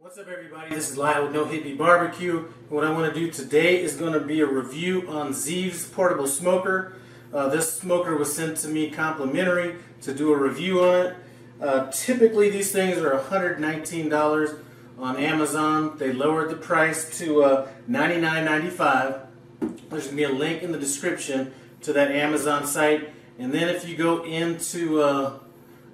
What's up, everybody? This is Lyle with No Hippie Barbecue. What I want to do today is going to be a review on Zeev's portable smoker. This smoker was sent to me complimentary to do a review on it. Typically these things are $119 on Amazon. They lowered the price to $99.95. There's going to be a link in the description to that Amazon site. And then if you go into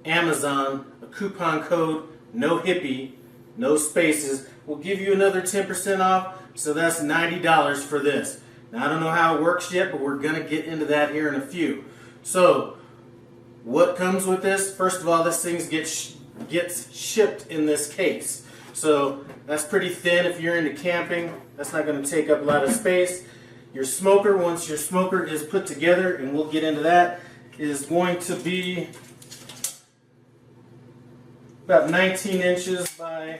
Amazon, a coupon code No Hippie, no spaces, will give you another 10% off, so that's $90 for this. Now I don't know how it works yet, but we're going to get into that here in a few. So what comes with this? First of all, this thing gets shipped in this case. So that's pretty thin if you're into camping. That's not going to take up a lot of space. Your smoker, once your smoker is put together, and we'll get into that, is going to be about 19 inches by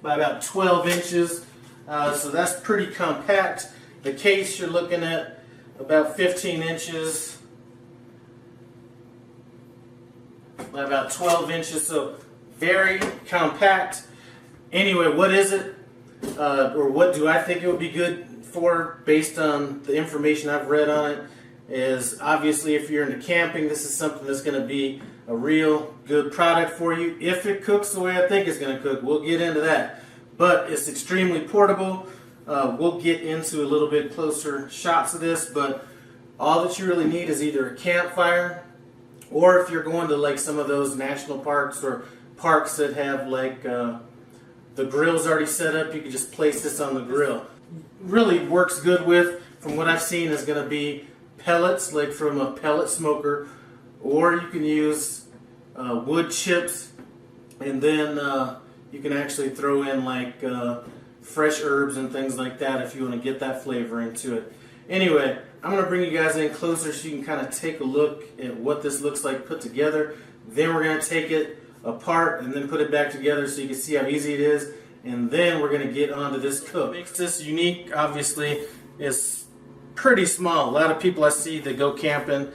about 12 inches. So that's pretty compact. The case, you're looking at about 15 inches by about 12 inches. So very compact. Anyway, what is it? Or what do I think it would be good for based on the information I've read on it? Is obviously if you're into camping, this is something that's going to be a real good product for you. If it cooks the way I think it's going to cook, we'll get into that. But it's extremely portable. We'll get into a little bit closer shots of this, but all that you really need is either a campfire, or if you're going to like some of those national parks or parks that have like the grill's already set up, you can just place this on the grill. Really works good with, from what I've seen, is going to be pellets, like from a pellet smoker, or you can use wood chips, and then you can actually throw in like fresh herbs and things like that if you want to get that flavor into it. Anyway, I'm going to bring you guys in closer so you can kind of take a look at what this looks like put together. Then we're going to take it apart and then put it back together so you can see how easy it is, and then we're going to get onto this cook. What makes this unique, obviously, is pretty small. A lot of people I see that go camping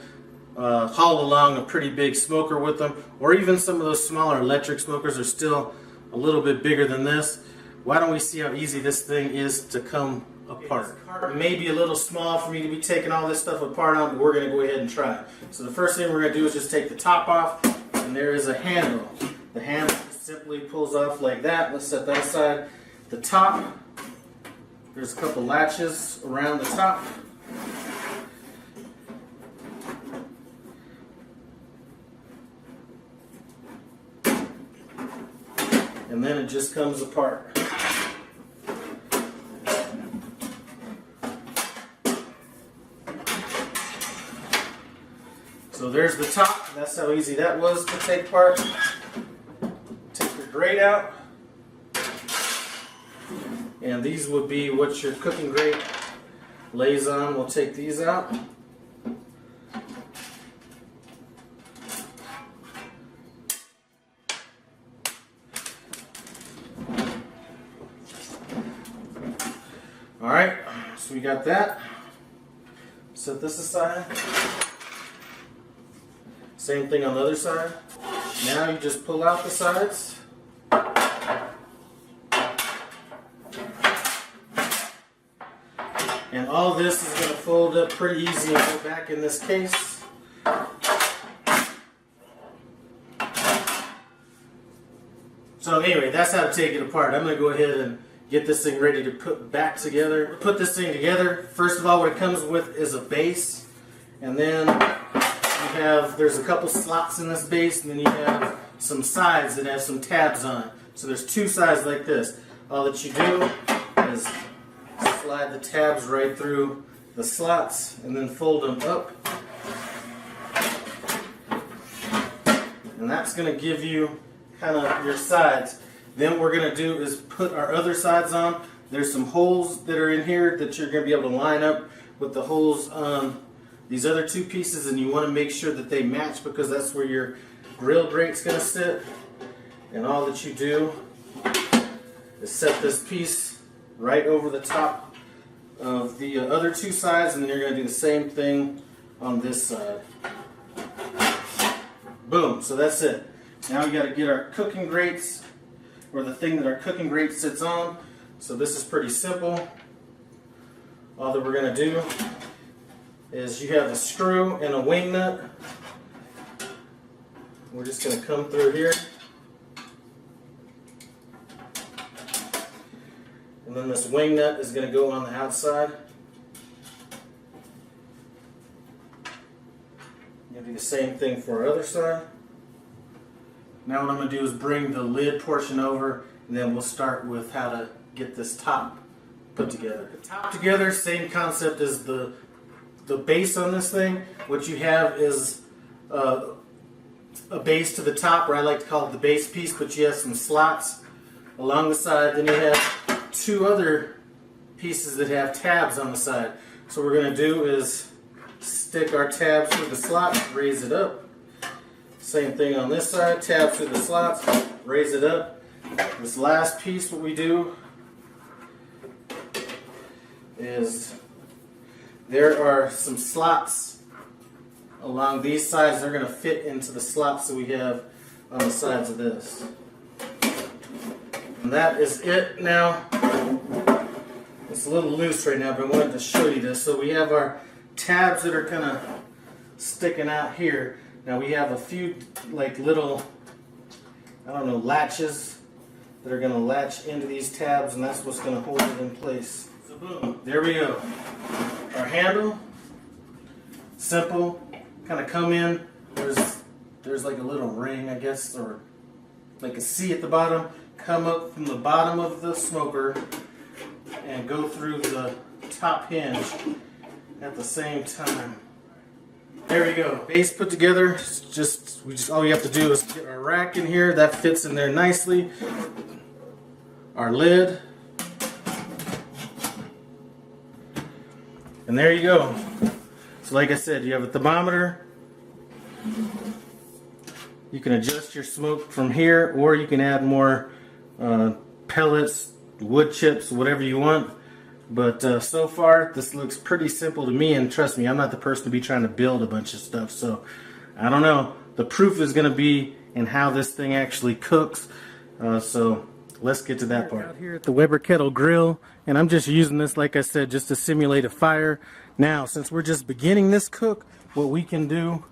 haul along a pretty big smoker with them, or even some of those smaller electric smokers are still a little bit bigger than this. Why don't we see how easy this thing is to come apart? It may be a little small for me to be taking all this stuff apart on, but we're going to go ahead and try it. So the first thing we're going to do is just take the top off, and there is a handle. The handle simply pulls off like that. Let's set that aside. The top, there's a couple latches around the top. And then it just comes apart. So there's the top. That's how easy that was to take apart. Take your grate out. And these would be what your cooking grate lays on. We'll take these out. Alright, so we got that. Set this aside. Same thing on the other side. Now you just pull out the sides. And all this is going to fold up pretty easy and go back in this case. So anyway, that's how to take it apart. I'm going to go ahead and get this thing ready to put back together. Put this thing together. First of all, what it comes with is a base. And then you have, there's a couple slots in this base, and then you have some sides that have some tabs on it. So there's two sides like this. All that you do is slide the tabs right through the slots and then fold them up. And that's going to give you kind of your sides. Then what we're going to do is put our other sides on. There's some holes that are in here that you're going to be able to line up with the holes on these other two pieces, and you want to make sure that they match because that's where your grill grate's going to sit. And all that you do is set this piece right over the top of the other two sides, and then you're going to do the same thing on this side. Boom, so that's it. Now we got to get our cooking grates, or the thing that our cooking grate sits on. So this is pretty simple. All that we're going to do is you have a screw and a wing nut. We're just going to come through here. And then this wing nut is going to go on the outside. You'll do the same thing for our other side. Now what I'm going to do is bring the lid portion over, and then we'll start with how to get this top put together. The top together, same concept as the base on this thing. What you have is a base to the top, or I like to call it the base piece, but you have some slots along the side. Then you have two other pieces that have tabs on the side. So what we're going to do is stick our tabs through the slots, raise it up. Same thing on this side, tabs through the slots, raise it up. This last piece, what we do is there are some slots along these sides. They're going to fit into the slots that we have on the sides of this. And that is it now. It's a little loose right now, but I wanted to show you this. So we have our tabs that are kind of sticking out here. Now we have a few like little, I don't know, latches that are going to latch into these tabs, and that's what's going to hold it in place. So boom, there we go. Our handle, simple, kind of come in. There's like a little ring, I guess, or like a C at the bottom. Come up from the bottom of the smoker and go through the top hinge at the same time. There we go. Base put together. All you have to do is get our rack in here. That fits in there nicely. Our lid. And there you go. So like I said, you have a thermometer. You can adjust your smoke from here, or you can add more pellets, wood chips, whatever you want. But so far, this looks pretty simple to me, and trust me, I'm not the person to be trying to build a bunch of stuff, so I don't know. The proof is going to be in how this thing actually cooks, so let's get to that part. Out here at the Weber Kettle Grill, and I'm just using this, like I said, just to simulate a fire. Now, since we're just beginning this cook, what we can do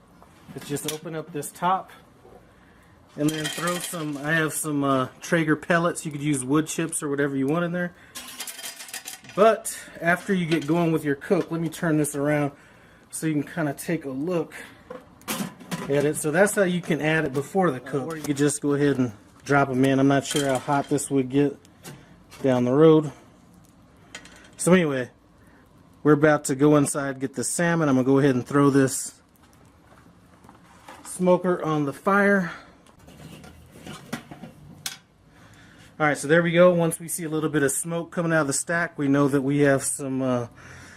is just open up this top, and then throw some, I have some Traeger pellets. You could use wood chips or whatever you want in there. But after you get going with your cook, let me turn this around so you can kind of take a look at it. So that's how you can add it before the cook. Or you could just go ahead and drop them in. I'm not sure how hot this would get down the road. So anyway, we're about to go inside, get the salmon. I'm going to go ahead and throw this smoker on the fire. Alright, so there we go. Once we see a little bit of smoke coming out of the stack, we know that we have some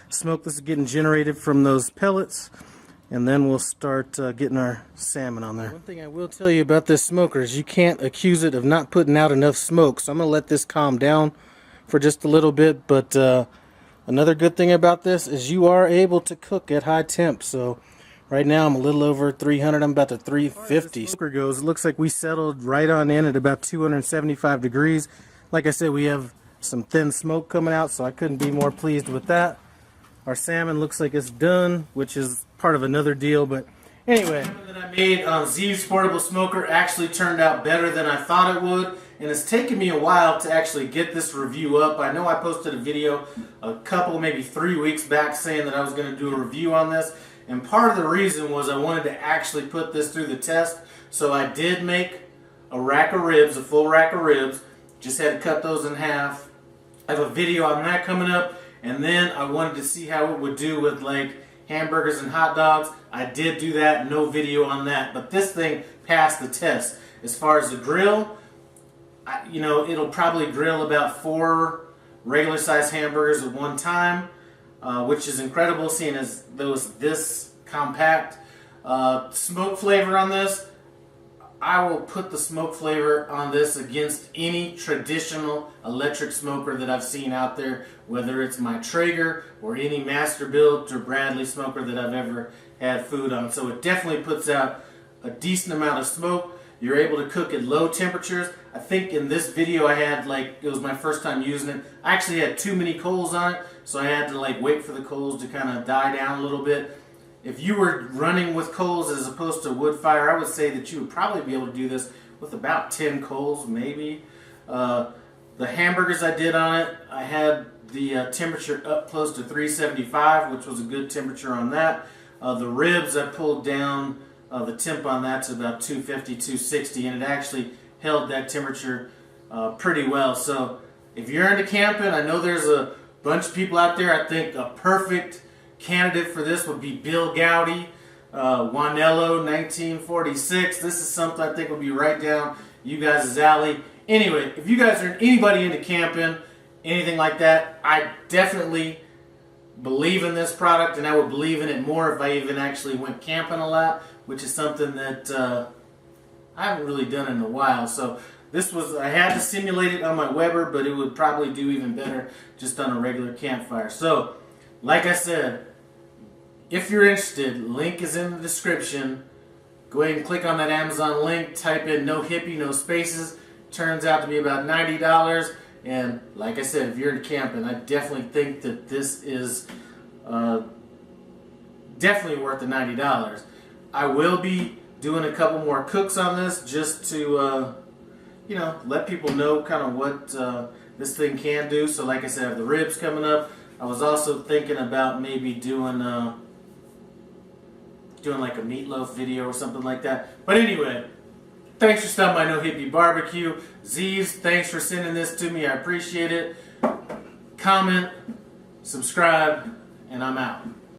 smoke that's getting generated from those pellets. And then we'll start getting our salmon on there. One thing I will tell you about this smoker is you can't accuse it of not putting out enough smoke. So I'm going to let this calm down for just a little bit. But another good thing about this is you are able to cook at high temps. So right now I'm a little over 300. I'm about to 350. As smoker goes, it looks like we settled right on in at about 275 degrees. Like I said, we have some thin smoke coming out, so I couldn't be more pleased with that. Our salmon looks like it's done, which is part of another deal. But anyway, the salmon that I made on Zeeves Portable Smoker actually turned out better than I thought it would. And it's taken me a while to actually get this review up. I know I posted a video a couple, maybe 3 weeks back saying that I was going to do a review on this. And part of the reason was I wanted to actually put this through the test. So I did make a rack of ribs, a full rack of ribs. Just had to cut those in half. I have a video on that coming up. And then I wanted to see how it would do with like hamburgers and hot dogs. I did do that, no video on that. But this thing passed the test. As far as the grill, you know, it'll probably grill about 4 regular size hamburgers at one time. Which is incredible seeing as those this compact. Smoke flavor on this, I will put the smoke flavor on this against any traditional electric smoker that I've seen out there, whether it's my Traeger or any Masterbuilt or Bradley smoker that I've ever had food on. So it definitely puts out a decent amount of smoke. You're able to cook at low temperatures. I think in this video I had, like, it was my first time using it. I actually had too many coals on it, so I had to like wait for the coals to kind of die down a little bit. If you were running with coals as opposed to wood fire, I would say that you would probably be able to do this with about 10 coals, maybe. The hamburgers I did on it, I had the temperature up close to 375, which was a good temperature on that. The ribs I pulled down the temp on that to about 250, 260, and it actually held that temperature pretty well. So if you're into camping, I know there's a bunch of people out there. I think a perfect candidate for this would be Bill Gowdy, Wanello, 1946. This is something I think will be right down you guys' alley. Anyway, if you guys are anybody into camping, anything like that, I definitely believe in this product, and I would believe in it more if I even actually went camping a lot, which is something that I haven't really done in a while. So this was, I had to simulate it on my Weber, but it would probably do even better just on a regular campfire. So, like I said, if you're interested, link is in the description. Go ahead and click on that Amazon link, type in no hippie, no spaces. Turns out to be about $90. And like I said, if you're into camping, I definitely think that this is definitely worth the $90. I will be doing a couple more cooks on this just to, you know, let people know kind of what this thing can do. So like I said, I have the ribs coming up. I was also thinking about maybe doing like a meatloaf video or something like that. But anyway, thanks for stopping by No Hippie Barbecue. Zeeves, thanks for sending this to me. I appreciate it. Comment, subscribe, and I'm out.